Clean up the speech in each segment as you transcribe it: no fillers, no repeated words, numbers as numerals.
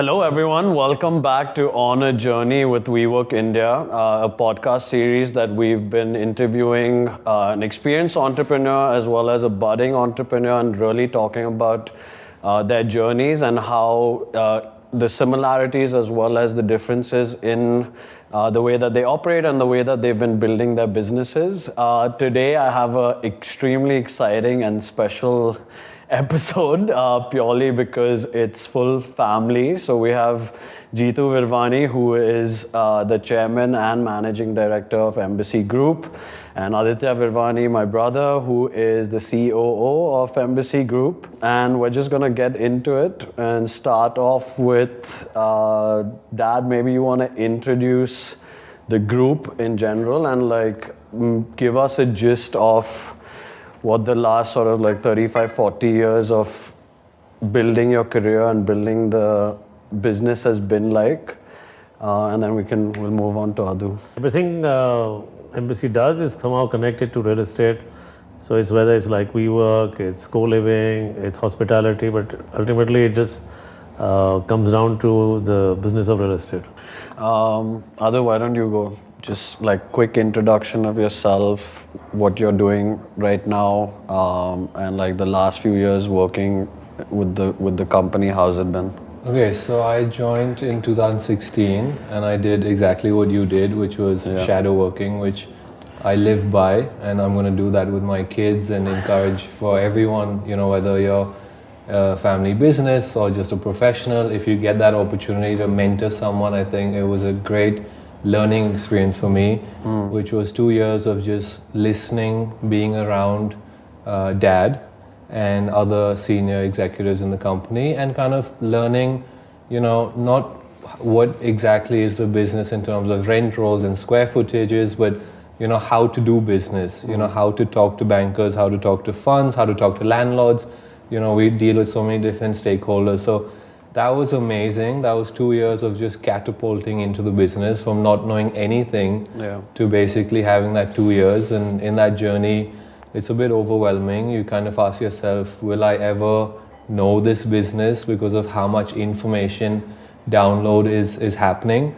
Hello, everyone. Welcome back to On a Journey with WeWork India, a podcast series that we've been interviewing an experienced entrepreneur as well as a budding entrepreneur and really talking about their journeys and how the similarities as well as the differences in the way that they operate and the way that they've been building their businesses. Today, I have an extremely exciting and special episode purely because it's full family. So we have Jitu Virwani, who is the chairman and managing director of Embassy Group, and Aditya Virwani, my brother, who is the COO of Embassy Group. And we're just going to get into it and start off with Dad, maybe you want to introduce the group in general and give us a gist of what the last sort of 35, 40 years of building your career and building the business has been like. And then we'll move on to Adu. Everything Embassy does is somehow connected to real estate. So it's whether it's like WeWork, it's co-living, it's hospitality, but ultimately it just comes down to the business of real estate. Adu, why don't you go? Just quick introduction of yourself, what you're doing right now, and the last few years working with the company. How's it been? Okay, so I joined in 2016 and I did exactly what you did, which was shadow working, which I live by, and I'm going to do that with my kids and encourage for everyone, whether you're a family business or just a professional, if you get that opportunity to mentor someone, I think it was a great learning experience for me, which was 2 years of just listening, being around Dad and other senior executives in the company and kind of learning, not what exactly is the business in terms of rent rolls and square footages, but how to do business, how to talk to bankers, how to talk to funds, how to talk to landlords. We deal with so many different stakeholders. So that was amazing. That was 2 years of just catapulting into the business from not knowing anything to basically having that 2 years. And in that journey, it's a bit overwhelming. You kind of ask yourself, will I ever know this business because of how much information download is happening?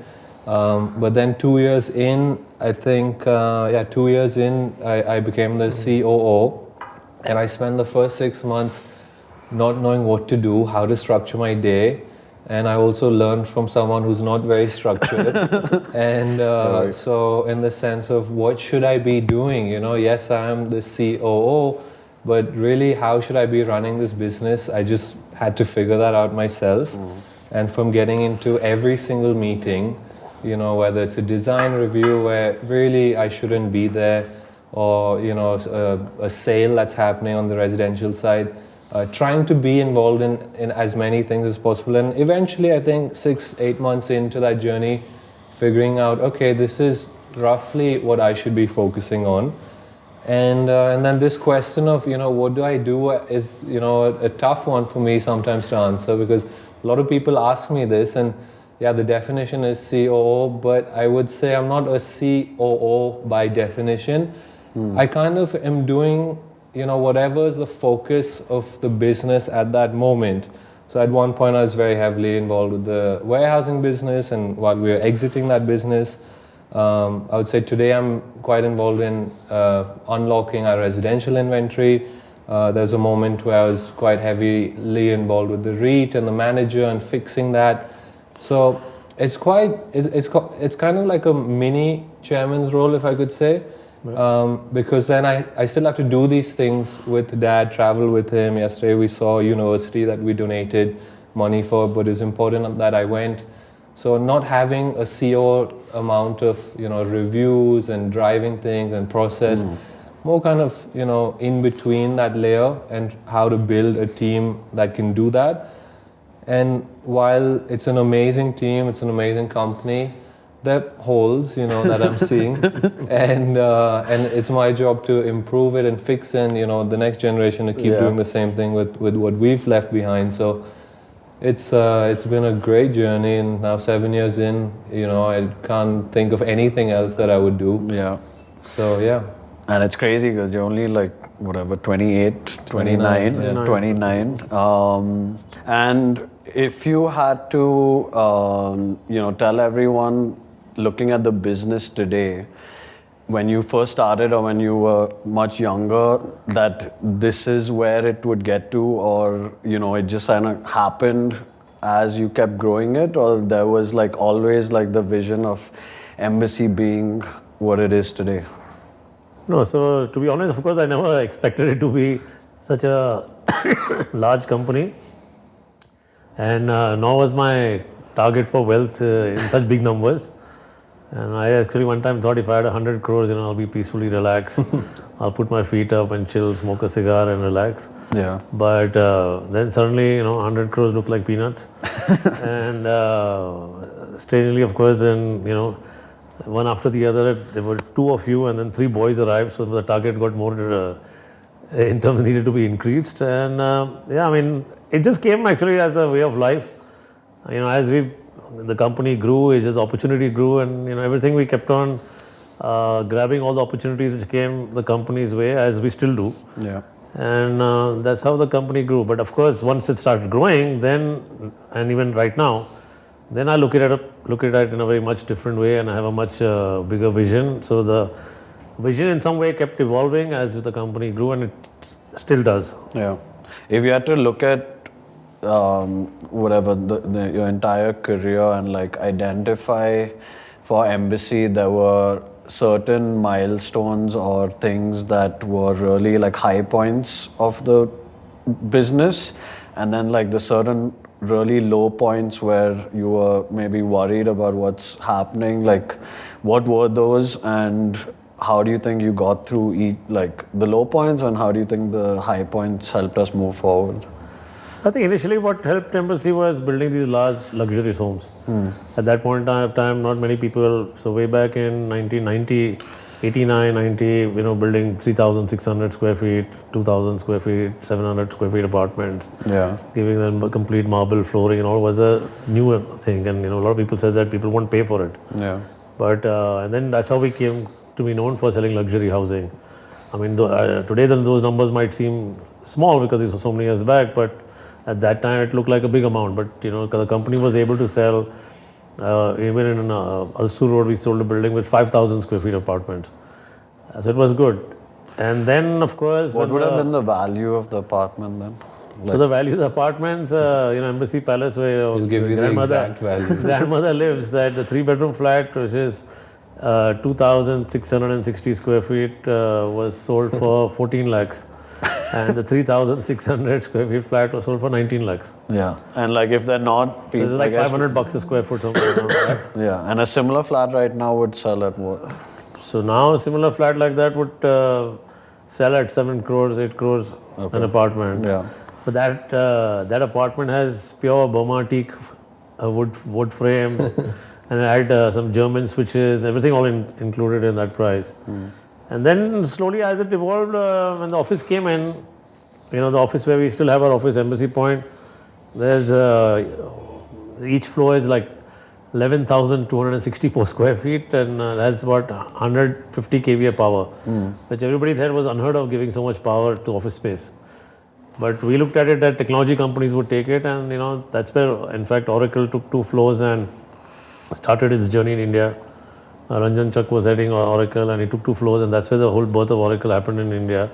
But then 2 years in, I think, 2 years in, I became the COO. And I spent the first 6 months not knowing what to do, how to structure my day. And I also learned from someone who's not very structured. And so in the sense of what should I be doing? Yes, I am the COO, but really how should I be running this business? I just had to figure that out myself. And from getting into every single meeting, whether it's a design review where really I shouldn't be there, or a sale that's happening on the residential side, trying to be involved in as many things as possible. And eventually, I think 6-8 months into that journey, figuring out, okay, this is roughly what I should be focusing on. And then this question of, what do I do is, a tough one for me sometimes to answer, because a lot of people ask me this, and the definition is COO, but I would say I'm not a COO by definition. I kind of am doing whatever is the focus of the business at that moment. So at one point I was very heavily involved with the warehousing business, and while we were exiting that business, I would say today I'm quite involved in unlocking our residential inventory. There's a moment where I was quite heavily involved with the REIT and the manager and fixing that. So it's kind of like a mini chairman's role, if I could say. Because then I still have to do these things with Dad, travel with him. Yesterday we saw a university that we donated money for, but it's important that I went. So not having a CO amount of reviews and driving things and process, more kind of in between that layer and how to build a team that can do that. And while it's an amazing team, it's an amazing company, there are holes, that I'm seeing, and it's my job to improve it and fix it, and the next generation to keep doing the same thing with what we've left behind. So it's been a great journey, and now 7 years in, I can't think of anything else that I would do. Yeah. So yeah. And it's crazy because you're only 28, 29. And if you had to, tell everyone looking at the business today, when you first started or when you were much younger, that this is where it would get to, or, it just kind of happened as you kept growing it, or there was like always like the vision of Embassy being what it is today? No, so to be honest, of course, I never expected it to be such a large company. And nor was my target for wealth in such big numbers. And I actually one time thought if I had 100 crores, I'll be peacefully relaxed. I'll put my feet up and chill, smoke a cigar and relax. Yeah. But then suddenly, 100 crores looked like peanuts. And strangely, of course, then, one after the other, there were 2 of you and then 3 boys arrived. So the target got more, in terms needed to be increased. And it just came actually as a way of life. As the company grew, it just opportunity grew, and everything we kept on grabbing all the opportunities which came the company's way, as we still do. Yeah. And that's how the company grew. But of course, once it started growing, then, and even right now, then I look at it in a very much different way, and I have a much bigger vision. So the vision in some way kept evolving as the company grew, and it still does. Yeah. If you had to look at your entire career and like identify for Embassy, there were certain milestones or things that were really like high points of the business, and then like the certain really low points where you were maybe worried about what's happening. Like, what were those, and how do you think you got through each, like the low points, and how do you think the high points helped us move forward? I think initially what helped Embassy was building these large luxurious homes. At that point in time, not many people, so way back in 1990, 89, 90, building 3,600 square feet, 2,000 square feet, 700 square feet apartments. Yeah. Giving them a complete marble flooring and all was a new thing. And, a lot of people said that people won't pay for it. Yeah. But, and then that's how we came to be known for selling luxury housing. I mean, today those numbers might seem small because it was so many years back, but at that time, it looked like a big amount, but the company was able to sell, even in Alsur Road, we sold a building with 5,000 square feet apartments. So it was good. And then, of course, what would have been the value of the apartment then? So the value of the apartments, Embassy Palace, where We'll give you the exact value. grandmother lives, that the 3-bedroom flat, which is 2,660 square feet, was sold for 14 lakhs. And the 3,600 square feet flat was sold for 19 lakhs. Yeah. And like if they're not... So it's like $500 a square foot. Something around that. Yeah. And a similar flat right now would sell at what? So now a similar flat like that would sell at 7 crores, 8 crores an apartment. Yeah. But that apartment has pure Burma teak wood frames and I had some German switches, everything all included in that price. And then slowly as it evolved, when the office came in, the office where we still have our office, Embassy Point, there's each floor is like 11,264 square feet and has about 150 kVA power, which everybody said was unheard of, giving so much power to office space. But we looked at it that technology companies would take it, and that's where, in fact, Oracle took 2 floors and started its journey in India. Ranjan Chak was heading Oracle, and he took 2 floors, and that's where the whole birth of Oracle happened in India.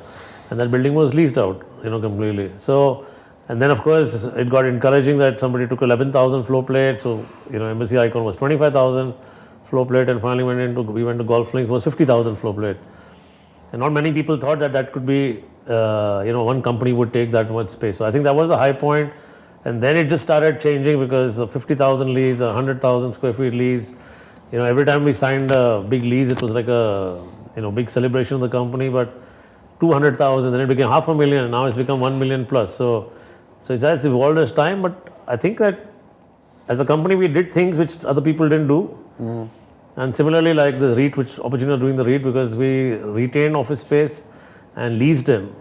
And that building was leased out, completely. So, and then of course it got encouraging that somebody took 11,000 floor plate. So, Embassy Icon was 25,000 floor plate, and finally we went to Golf Links, was 50,000 floor plate. And not many people thought that could be, one company would take that much space. So I think that was the high point. And then it just started changing because 50,000 lease, 100,000 square feet lease. Every time we signed a big lease, it was like a, big celebration of the company, but 200,000, then it became 500,000, and now it's become 1 million plus. So it has evolved as time, but I think that as a company, we did things which other people didn't do. And similarly, like the REIT, which opportunity of doing the REIT, because we retained office space and leased them.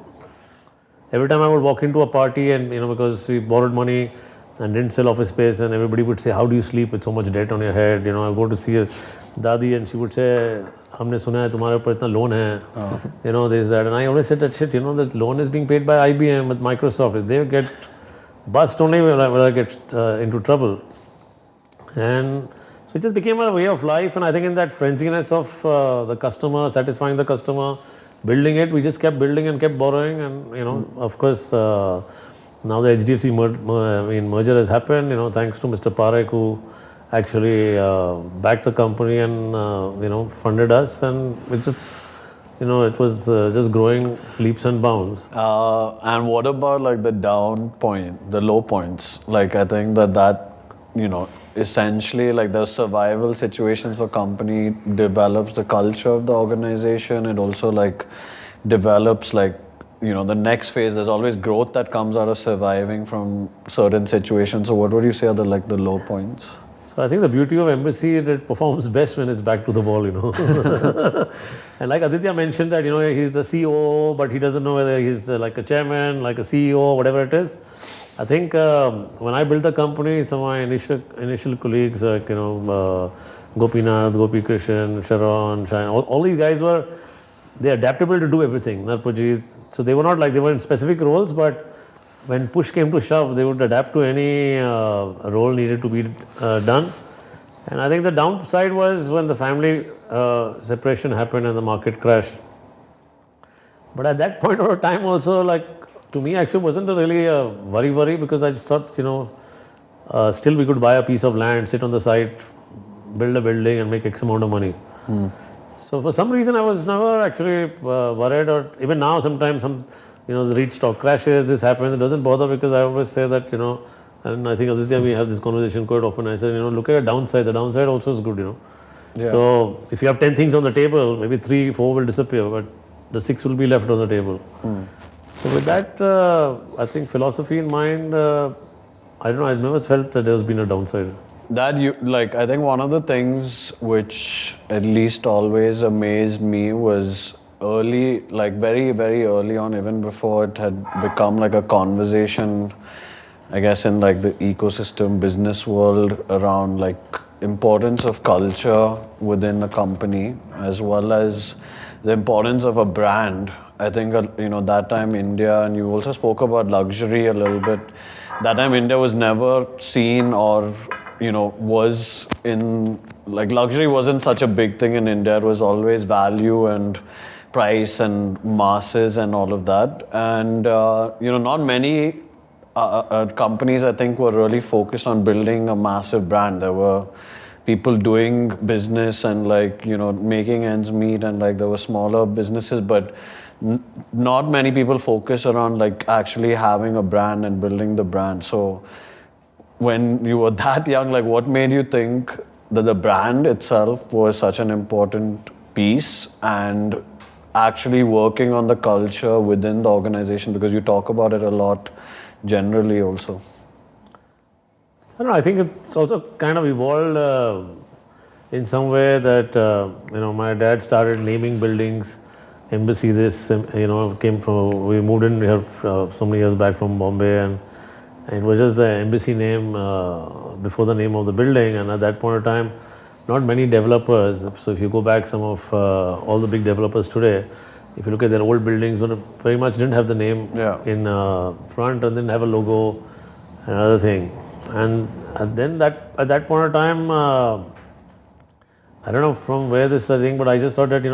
Every time I would walk into a party and, because we borrowed money and didn't sell office space, and everybody would say, how do you sleep with so much debt on your head? I go to see a Dadi and she would say, हमने सुना है तुम्हारे ऊपर इतना loan है, this, that. And I always said that shit, that loan is being paid by IBM, with Microsoft. If they get bust only when I get into trouble. And so it just became a way of life, and I think in that frenziness of the customer, satisfying the customer, building it, we just kept building and kept borrowing, and of course, now the HDFC merger has happened. Thanks to Mr. Parekh, who actually backed the company and funded us, and it just it was just growing leaps and bounds. And what about like the down point, the low points? Like I think that essentially like the survival situations for company develops the culture of the organization. It also like develops like the next phase. There's always growth that comes out of surviving from certain situations. So what would you say are the low points? So I think the beauty of Embassy, it performs best when it's back to the wall, And like Aditya mentioned that, he's the COO, but he doesn't know whether he's like a chairman, like a CEO, whatever it is. I think when I built the company, some of my initial colleagues, like, Gopinath, Gopi Krishan, Sharon, Shine, all these guys they're adaptable to do everything, Narpajit. So they were not like, they were in specific roles, but when push came to shove, they would adapt to any role needed to be done. And I think the downside was when the family separation happened and the market crashed. But at that point of time also, like, to me actually wasn't a really worry because I just thought, still we could buy a piece of land, sit on the site, build a building and make X amount of money. So for some reason I was never actually worried, or even now sometimes the REIT stock crashes, this happens, it doesn't bother, because I always say that, and I think Aditya, we have this conversation quite often. I said, look at the downside also is good, Yeah. So if you have 10 things on the table, maybe 3, 4 will disappear, but the 6 will be left on the table. So with that, I think philosophy in mind, I don't know, I've never felt that there's been a downside. I think one of the things which at least always amazed me was early, like very, very early on, even before it had become like a conversation, I guess, in like the ecosystem business world around like importance of culture within a company, as well as the importance of a brand. I think, that time India, and you also spoke about luxury a little bit, that time India was never seen or, was in, like luxury wasn't such a big thing in India. It was always value and price and masses and all of that. And, not many companies, I think, were really focused on building a massive brand. There were people doing business and like, making ends meet, and like there were smaller businesses, but not many people focus around like actually having a brand and building the brand. So when you were that young, like what made you think that the brand itself was such an important piece, and actually working on the culture within the organization, because you talk about it a lot generally also? I don't know, I think it's also kind of evolved in some way that, my dad started naming buildings. Embassy this, came from, we moved in here so many years back from Bombay, and it was just the Embassy name before the name of the building. And at that point of time, not many developers, so if you go back, some of all the big developers today, if you look at their old buildings, very much didn't have the name in front, and didn't have a logo, another thing. And then at that point of time, I don't know from where this thing, but I just thought that,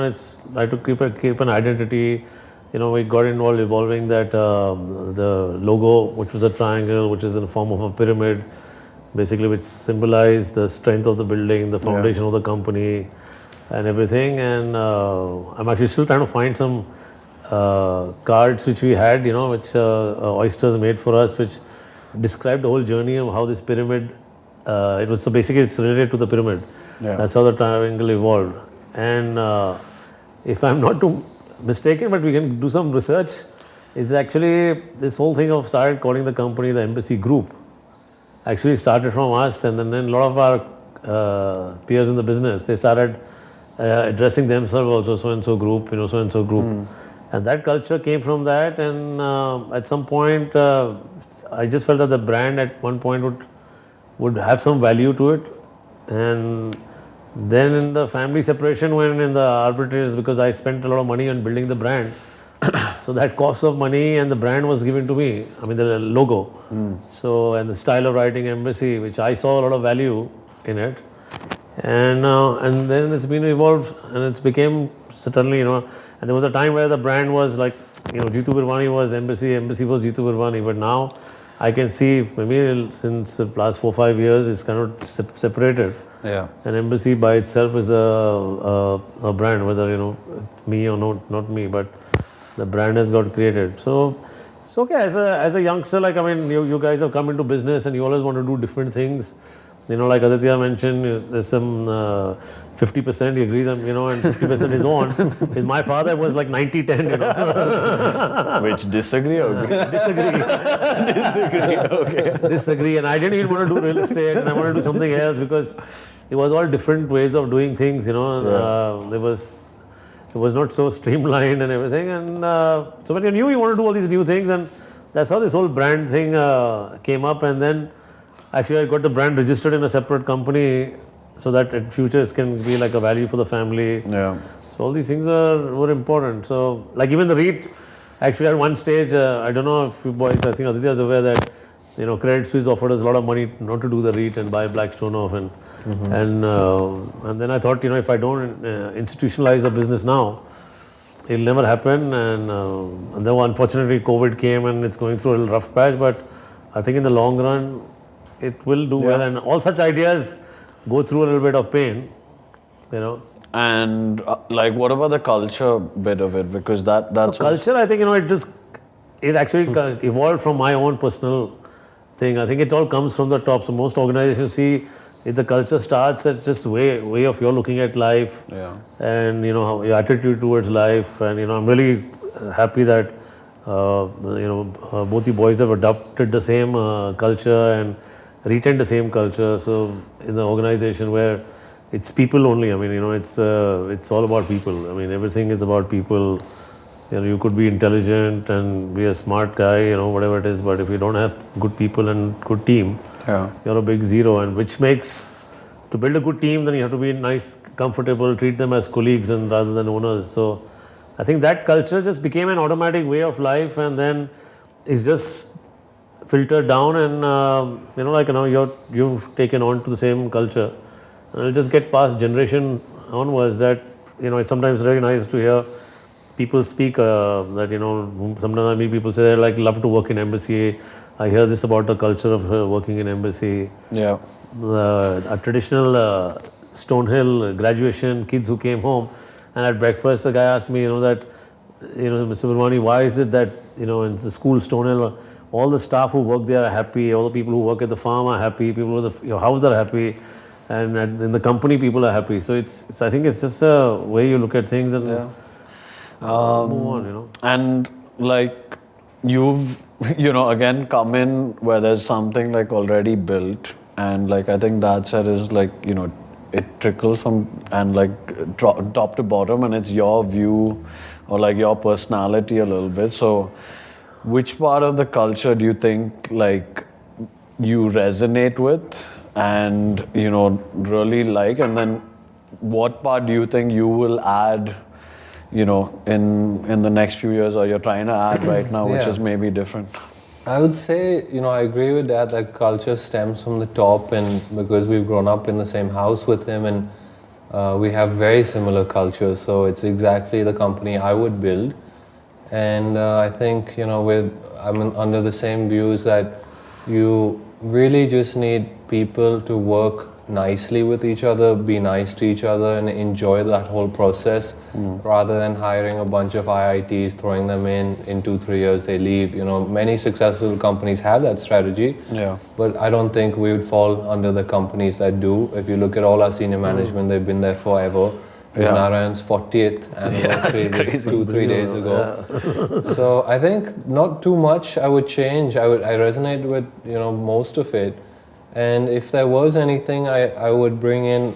I had to keep an identity. We got involved evolving that the logo, which was a triangle, which is in the form of a pyramid, basically, which symbolized the strength of the building, the foundation of the company, and everything. And I'm actually still trying to find some cards which we had, which Oysters made for us, which described the whole journey of how this pyramid, so basically it's related to the pyramid. That's how the triangle evolved. And if I'm not too mistaken, but we can do some research, is actually this whole thing of started calling the company the Embassy Group. Actually started from us, and then a lot of our peers in the business, they started addressing themselves also, so-and-so group, so-and-so group. And that culture came from that, and at some point, I just felt that the brand at one point would have some value to it. And then in the family separation, when in the arbitrators, because I spent a lot of money on building the brand, So that cost of money and the brand was given to me. I mean, the logo. So, and the style of writing Embassy, which I saw a lot of value in it. And then it's been evolved and it became certainly, and there was a time where the brand was like, Jitu Virwani was Embassy, Embassy was Jitu Virwani. But now I can see maybe since the last 4-5 years, it's kind of separated. Yeah. And Embassy by itself is a brand, whether, me or not me, but the brand has got created. So it's okay. As a youngster, like, I mean, you guys have come into business and you always want to do different things. Like Aditya mentioned, there's some 50% he agrees, and 50% is on. With my father, it was like 90-10, Which disagree or agree? Disagree. Disagree, okay. Disagree. And I didn't even want to do real estate, and I wanted to do something else because it was all different ways of doing things, It was not so streamlined and everything. And so when you want to do all these new things, and that's how this whole brand thing came up. And then actually I got the brand registered in a separate company so that in future it can be like a value for the family. Yeah. So all these things were important. So like even the REIT, actually at one stage, I don't know if you boys, I think Aditya is aware that, Credit Suisse offered us a lot of money not to do the REIT and buy Blackstone off. And then I thought, if I don't institutionalize the business now, it'll never happen. And then unfortunately COVID came and it's going through a little rough patch. But I think in the long run, it will do well. And all such ideas go through a little bit of pain, And like, what about the culture bit of it? Because that's culture, I think, it actually evolved from my own personal thing. I think it all comes from the top. So most organizations see if the culture starts at just way of your looking at life, and how your attitude towards life. And I'm really happy that both you boys have adopted the same culture and retained the same culture. So in the organization where it's people only, I mean, it's all about people. I mean, everything is about people. You could be intelligent and be a smart guy, whatever it is, but if you don't have good people and good team, you're a big zero. And which makes, to build a good team, then you have to be nice, comfortable, treat them as colleagues and rather than owners. So I think that culture just became an automatic way of life, and then it's just filtered down, and you've taken on to the same culture, and it'll just get passed generation onwards. That it's sometimes very nice to hear people speak that sometimes I meet people say they love to work in Embassy. I hear this about the culture of working in Embassy. Yeah. A traditional Stonehill graduation, kids who came home, and at breakfast the guy asked me, that Mr. Virwani, why is it that in the school Stonehill, all the staff who work there are happy, all the people who work at the farm are happy, people at your house are happy, and in the company people are happy. So it's I think it's just a way you look at things and move on. And like you've again come in where there's something like already built, and like I think that said is like it trickles from and like top to bottom, and it's your view or like your personality a little bit. So which part of the culture do you think like you resonate with and really like, and then what part do you think you will add in the next few years, or you're trying to add right now, which is maybe different? I would say, I agree with that culture stems from the top, and because we've grown up in the same house with him, and we have very similar cultures, so it's exactly the company I would build. And I think, I'm under the same views that you really just need people to work nicely with each other, be nice to each other, and enjoy that whole process, rather than hiring a bunch of IITs, throwing them in 2-3 years they leave. Many successful companies have that strategy, but I don't think we would fall under the companies that do. If you look at all our senior management, they've been there forever. Narayan's 40th anniversary just 2-3 days ago. So I think not too much I would change. I resonate with most of it. And if there was anything I would bring in,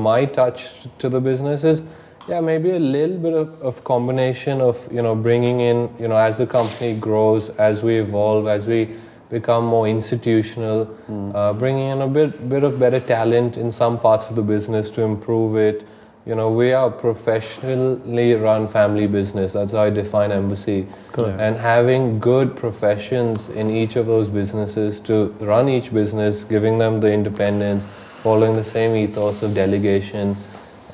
my touch to the businesses, maybe a little bit of combination of, bringing in, as the company grows, as we evolve, as we become more institutional, bringing in a bit of better talent in some parts of the business to improve it, we are a professionally run family business. That's how I define Embassy. Correct. And having good professions in each of those businesses to run each business, giving them the independence, following the same ethos of delegation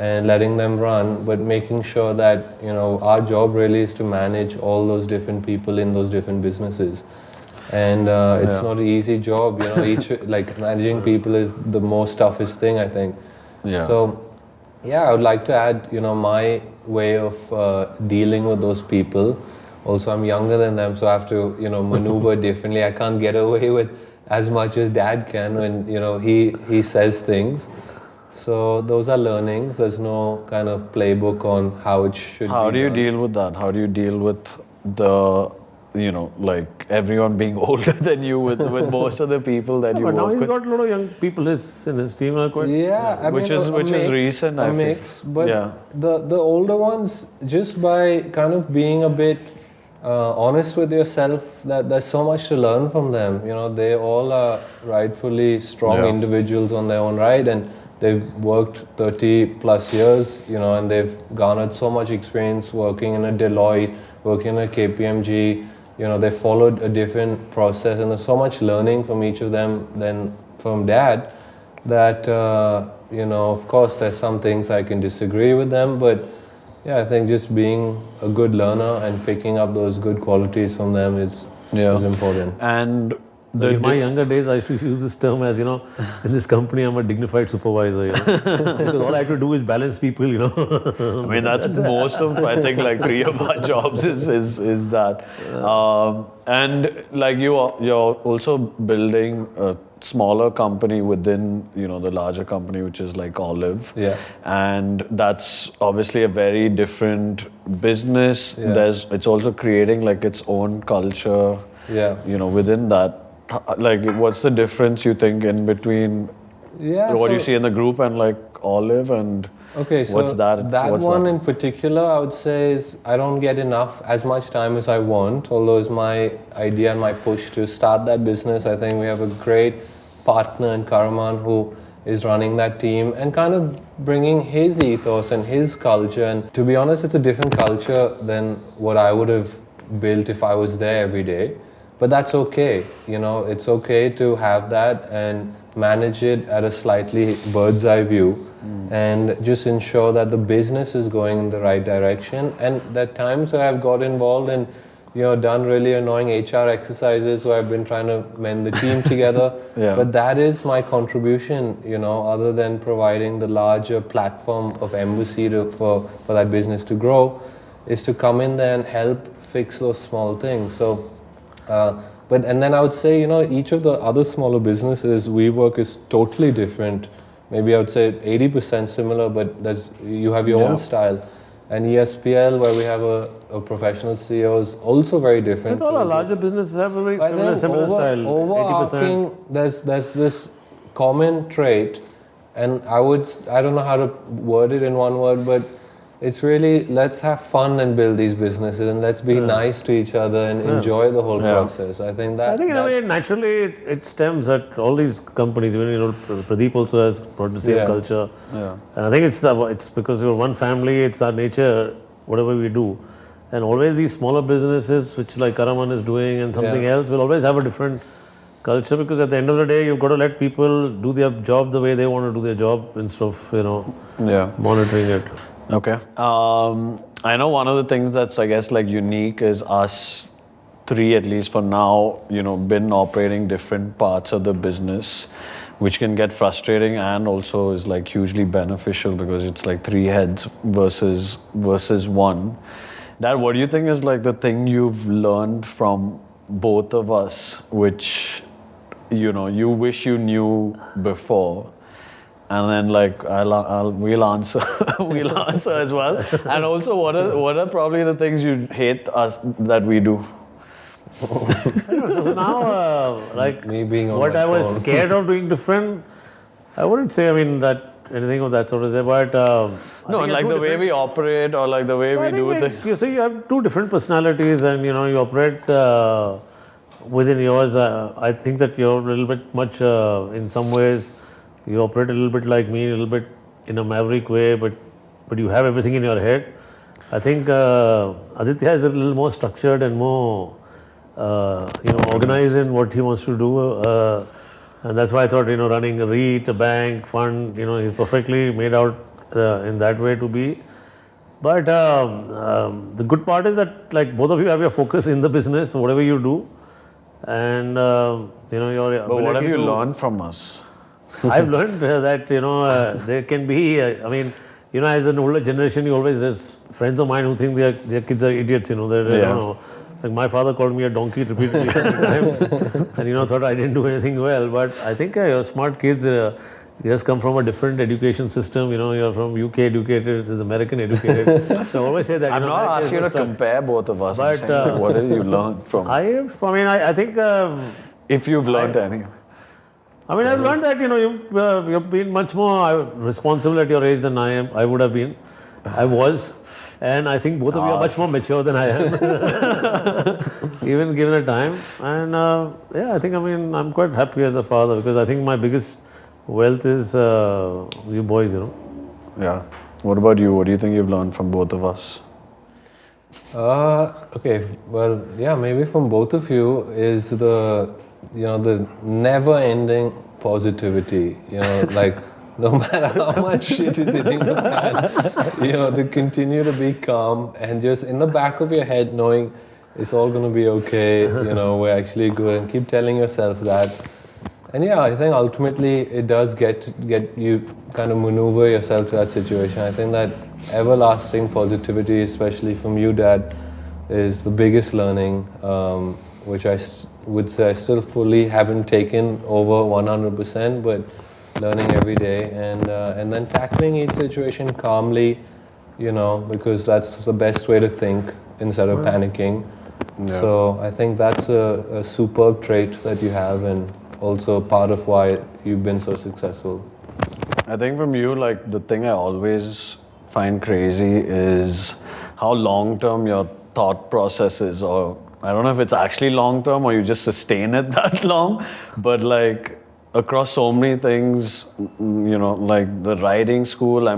and letting them run, but making sure that, our job really is to manage all those different people in those different businesses. And it's not an easy job, each, like managing people is the most toughest thing, I think. Yeah. So, I would like to add, my way of dealing with those people. Also, I'm younger than them, so I have to, maneuver differently. I can't get away with as much as Dad can when, he says things. So those are learnings. There's no kind of playbook on how it should be. How do you deal with that? How do you deal with the, like everyone being older than you with most of the people that you but now work he's with? got a lot of young people in his team. Are quite, I Which mean, is recent, I a feel. mix, but the older ones, just by kind of being a bit honest with yourself, that there's so much to learn from them. They all are rightfully strong individuals on their own right, and they've worked 30 plus years, and they've garnered so much experience working in a Deloitte, working in a KPMG. They followed a different process, and there's so much learning from each of them than from Dad that, of course, there's some things I can disagree with them, but I think just being a good learner and picking up those good qualities from them is important. And in my younger days, I used to use this term as, in this company, I'm a dignified supervisor, because all I have to do is balance people, I mean, that's most of, I think, like 3 of our jobs is that. And like you're also building a smaller company within, the larger company, which is like Olive. Yeah. And that's obviously a very different business. Yeah. It's also creating like its own culture, within that. Like, what's the difference you think in between what you see in the group and like Olive and what's that? That one in particular, I would say is I don't get as much time as I want, although it's my idea and my push to start that business. I think we have a great partner in Karaman who is running that team and kind of bringing his ethos and his culture. And to be honest, it's a different culture than what I would have built if I was there every day. But that's okay, it's okay to have that and manage it at a slightly bird's eye view and just ensure that the business is going in the right direction. And there are times where I've got involved and, done really annoying HR exercises where I've been trying to mend the team together. But that is my contribution, other than providing the larger platform of Embassy for that business to grow, is to come in there and help fix those small things. So. And then I would say, each of the other smaller businesses, WeWork is totally different. Maybe I would say 80% similar, but you have your own style. And ESPL, where we have a professional CEO, is also very different. But all our larger businesses have a very similar style. Overarching, there's this common trait, and I don't know how to word it in one word, but it's really, let's have fun and build these businesses, and let's be nice to each other and enjoy the whole process. I think in a way, naturally, it stems that all these companies, even Pradeep also has brought the same culture. And I think it's because we're one family, it's our nature, whatever we do. And always these smaller businesses, which like Karaman is doing and something else, will always have a different culture, because at the end of the day, you've got to let people do their job the way they want to do their job instead of, monitoring it. Okay. I know one of the things that's, I guess, like unique is us 3, at least for now, been operating different parts of the business, which can get frustrating and also is like hugely beneficial because it's like 3 heads versus 1. Dad, what do you think is like the thing you've learned from both of us, which, you wish you knew before? And then like we'll answer as well. And also, what are probably the things you hate us that we do? Now, like me being on what my I was phone. scared of doing different, I wouldn't say. I mean that anything of that sort of say, but no, like the way we operate or like the way we do things. You see, you have 2 different personalities, and you operate within yours. I think that you're a little bit much in some ways. You operate a little bit like me, a little bit in a maverick way, but but you have everything in your head. I think Aditya is a little more structured and more, organized in what he wants to do. And that's why I thought, running a REIT, a bank, fund, he's perfectly made out in that way to be. But the good part is that, like, both of you have your focus in the business, whatever you do. And, your But what have ability you to- learned from us? I've learned that there can be. As an older generation, you always there's friends of mine who think their kids are idiots. They Yeah. don't know. Like my father called me a donkey repeatedly so many times, and thought I didn't do anything well. But I think you're smart kids. You just come from a different education system. You're from UK educated, there's American educated. So I always say that. I'm not America is asking you to just compare both of us. I'm But, saying, like, what have you learned from us? I think. If you've learned anything. I've learned that you've been much more responsible at your age than I would have been. I was, and I think both of you are much more mature than I am, even given the time. And I think I'm quite happy as a father because I think my biggest wealth is you boys. Yeah. What about you? What do you think you've learned from both of us? Okay, well, yeah, maybe from both of you is the never-ending positivity. Like no matter how much shit is hitting the fan, to continue to be calm and just in the back of your head knowing it's all going to be okay. We're actually good, and keep telling yourself that. And yeah, I think ultimately it does get you kind of maneuver yourself to that situation. I think that everlasting positivity, especially from you, Dad, is the biggest learning, which I would say I still fully haven't taken over 100%, but learning every day and then tackling each situation calmly, because that's the best way to think instead of panicking. Yeah. So I think that's a superb trait that you have, and also part of why you've been so successful. I think from you, like, the thing I always find crazy is how long-term your thought process is, or I don't know if it's actually long-term or you just sustain it that long, but like across so many things, like the riding school,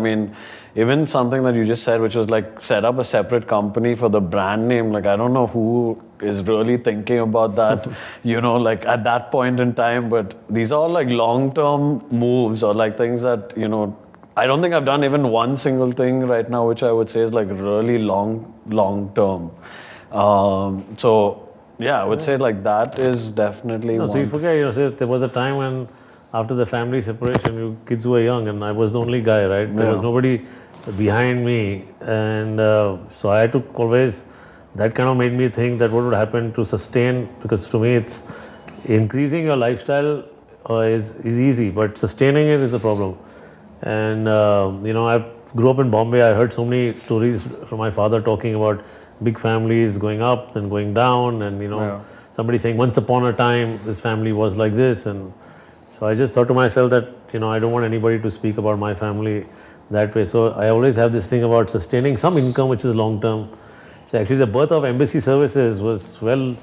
even something that you just said, which was like set up a separate company for the brand name. Like, I don't know who is really thinking about that, like at that point in time, but these are all like long-term moves or like things that, I don't think I've done even one single thing right now, which I would say is like really long-term. So yeah, I would say like that is definitely one. So you forget, there was a time when after the family separation, you kids were young and I was the only guy, right? There was nobody behind me. And so I had to always, that kind of made me think that what would happen to sustain, because to me it's increasing your lifestyle is easy, but sustaining it is a problem. And I grew up in Bombay. I heard so many stories from my father talking about big families going up and going down, and somebody saying once upon a time this family was like this. And so I just thought to myself that I don't want anybody to speak about my family that way. So I always have this thing about sustaining some income which is long term. So actually the birth of Embassy Services was well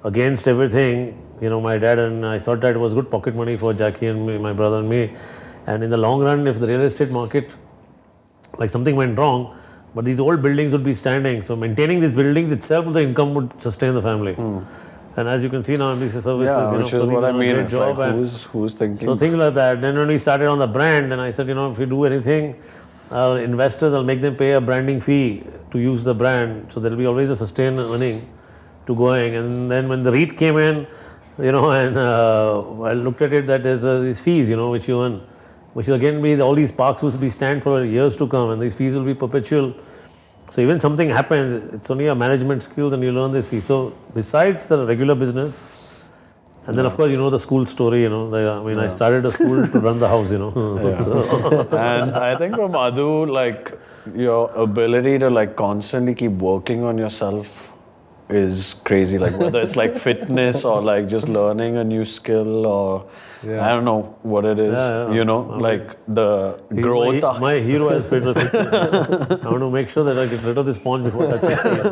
against everything. My dad and I thought that it was good pocket money for Jackie and me, my brother and me. And in the long run, if the real estate market, like something went wrong, but these old buildings would be standing. So maintaining these buildings itself, the income would sustain the family. And as you can see now, Embassy Services, which is what I mean. It's like job who's thinking. So things like that. Then when we started on the brand, then I said, if we do anything, investors, I'll make them pay a branding fee to use the brand. So there'll be always a sustained earning to going. And then when the REIT came in, and I looked at it that there's these fees, which you earn, which will again be all these parks will be stand for years to come, and these fees will be perpetual. So even something happens, it's only a management skill, and you learn this fee. So besides the regular business, and then of course the school story. I started a school to run the house. And I think for Madhu, like your ability to like constantly keep working on yourself is crazy. Like whether it's like fitness or like just learning a new skill or I don't know what it is. Like the growth. My hero has fitness. I want to make sure that I get rid of this sponge before touching it.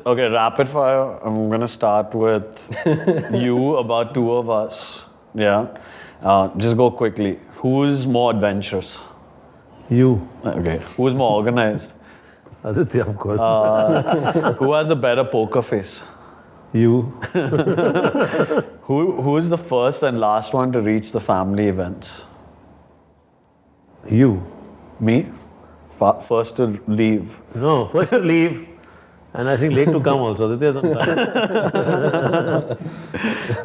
Okay, rapid fire. I'm gonna start with you about two of us. Yeah. Just go quickly. Who's more adventurous? You. Okay. Who's more organized? Aditya, of course. Who has a better poker face? You. Who is the first and last one to reach the family events? You. Me? First to leave. No, first to leave, and I think late to come also. Aditya sometimes.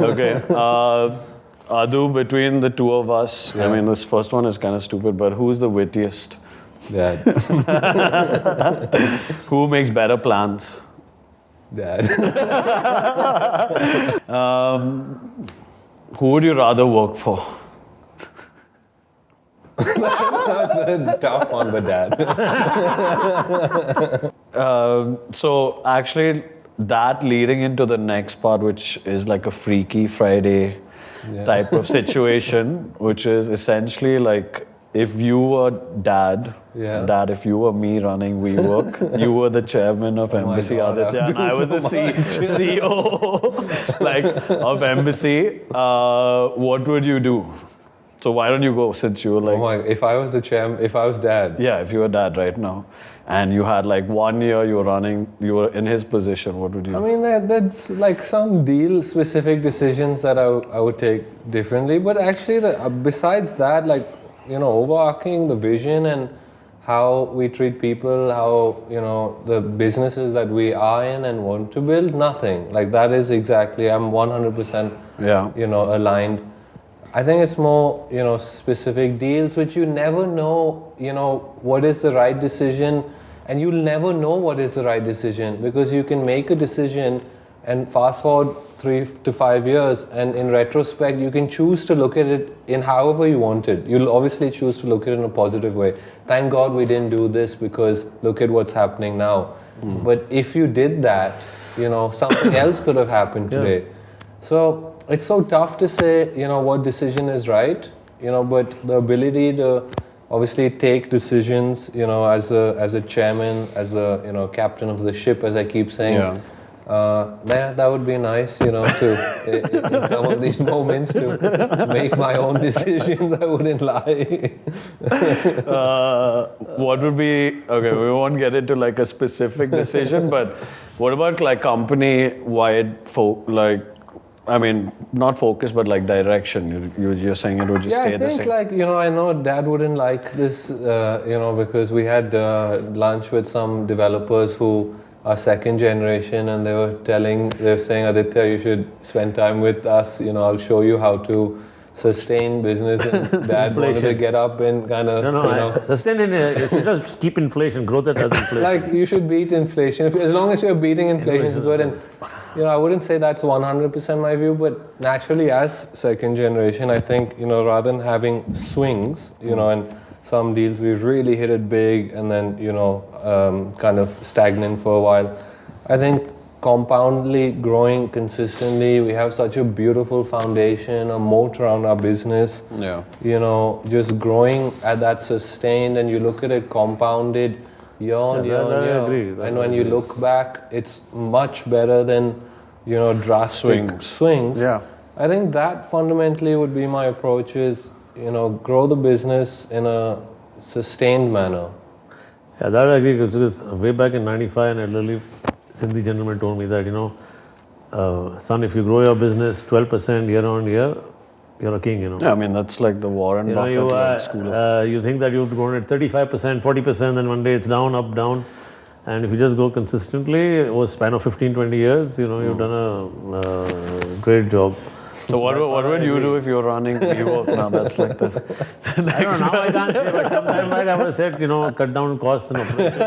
Okay. Adu, between the two of us, I mean, this first one is kind of stupid, but who's the wittiest? Dad. Who makes better plans? Dad. Who would you rather work for? That's a tough one, but Dad. So actually, that leading into the next part, which is like a Freaky Friday type of situation, which is essentially like if you were Dad, if you were me running WeWork, you were the chairman of Embassy Aditya, and I was the CEO of Embassy. What would you do? So why don't you go, since you were like... if I was the chairman, if I was Dad. Yeah, if you were Dad right now, and you had like 1 year you were in his position, what would you do? I mean, that's like some deal-specific decisions that I would take differently. But actually, besides that, like, overarching the vision and how we treat people, how, the businesses that we are in and want to build, nothing. Like, that is exactly, I'm 100%, aligned. I think it's more, specific deals, which you never know, what is the right decision, and you'll never know what is the right decision, because you can make a decision and fast forward 3 to 5 years, and in retrospect, you can choose to look at it in however you want it. You'll obviously choose to look at it in a positive way. Thank God we didn't do this, because look at what's happening now. But if you did that, something else could have happened today. So it's so tough to say, what decision is right, but the ability to obviously take decisions, as a chairman, as a, captain of the ship, as I keep saying, that would be nice, to in some of these moments to make my own decisions. I wouldn't lie. What would be, okay, we won't get into like a specific decision, but what about like company-wide, not focus, but like direction. You're saying it would just stay the same. I think I know Dad wouldn't like this, because we had lunch with some developers who are second generation, and they were saying, Aditya, you should spend time with us. I'll show you how to sustain business. And Dad wanted to get up and kind of, sustain it. Just keep inflation, growth that does inflation. Like, you should beat inflation. As long as you're beating inflation, it's good. And I wouldn't say that's 100% my view, but naturally, as second generation, I think, rather than having swings, and some deals we've really hit it big and then, kind of stagnant for a while. I think compoundly growing consistently, we have such a beautiful foundation, a moat around our business. Just growing at that sustained, and you look at it compounded year on year on year. I agree. And when you look back, it's much better than, drastic swings. Yeah. I think that fundamentally would be my approach is, grow the business in a sustained manner. Yeah, that I agree, because way back in 95, an elderly Sindhi gentleman told me that, son, if you grow your business 12% year on year, you're a king, Yeah, I mean, that's like the Warren Buffett school of... You think that you've grown at 35%, 40%, then one day it's down, up, down. And if you just go consistently, over a span of 15, 20 years, you've done a great job. So what would you do if you're running WeWork now? That's like the next I don't know, now I can't say, but sometime back I would have said, cut down costs and operations.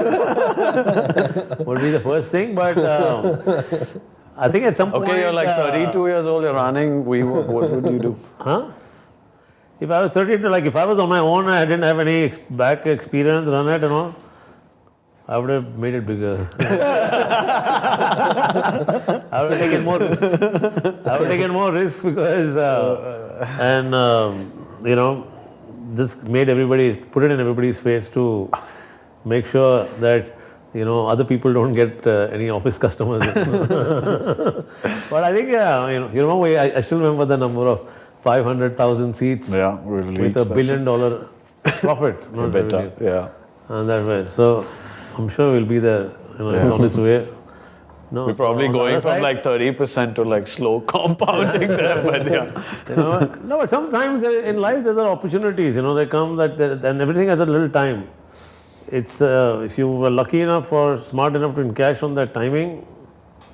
Would be the first thing, but I think at some point... Okay, you're like 32 years old, you're running WeWork, what would you do? Huh? If I was 32, like if I was on my own, I didn't have any back experience, run it and all, I would have made it bigger. I would have taken more risks. Because, this made put it in everybody's face to make sure that, other people don't get any office customers. But I think, you remember, I still remember the number of 500,000 seats with $1 billion profit, not revenue. Yeah. And that way. So I'm sure we'll be there. It's on its way. No, We're probably going from like 30% to like slow compounding there, but yeah. No, but sometimes in life there are opportunities. They come and everything has a little time. It's if you were lucky enough or smart enough to encash on that timing,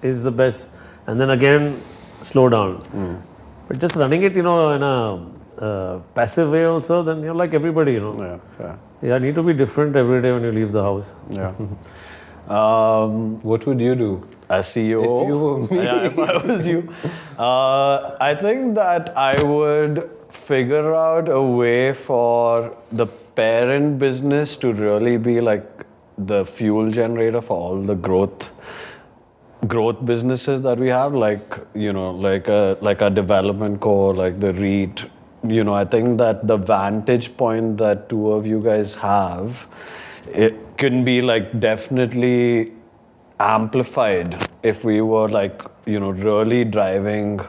is the best. And then again, slow down. But just running it, in a passive way also, then you're like everybody. Yeah, fair. You need to be different every day when you leave the house. Yeah. What would you do? As CEO? If you were me. Yeah, if I was you. I think that I would figure out a way for the parent business to really be like the fuel generator for all the growth businesses that we have, like a development core, like the REIT. I think that the vantage point that two of you guys have, it can be like definitely amplified if we were like, really driving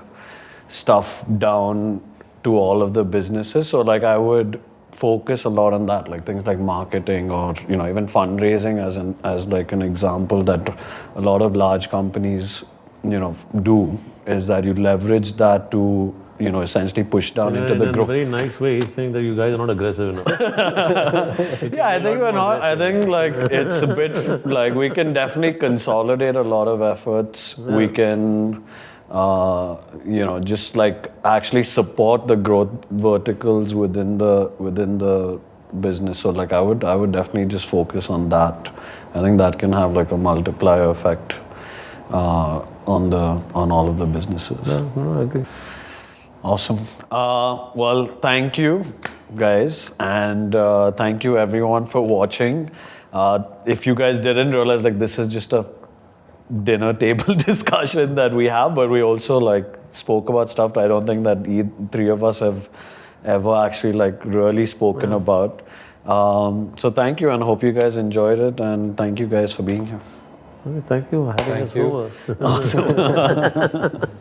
stuff down to all of the businesses. So like I would focus a lot on that, like things like marketing or, even fundraising as like an example that a lot of large companies, do, is that you leverage that to, essentially push down into the in group. a very nice way, he's saying that you guys are not aggressive enough. Yeah, I think we're not. I think like it's a bit like we can definitely consolidate a lot of efforts. Yeah. We can, just like actually support the growth verticals within the business. So like I would definitely just focus on that. I think that can have like a multiplier effect on all of the businesses. Yeah, no, I agree. Awesome. Well, thank you, guys, and thank you everyone for watching. If you guys didn't realize, like this is just a dinner table discussion that we have, but we also like spoke about stuff that I don't think that three of us have ever actually like really spoken about. So thank you, and hope you guys enjoyed it, and thank you guys for being here. Thank you for having us over. Awesome.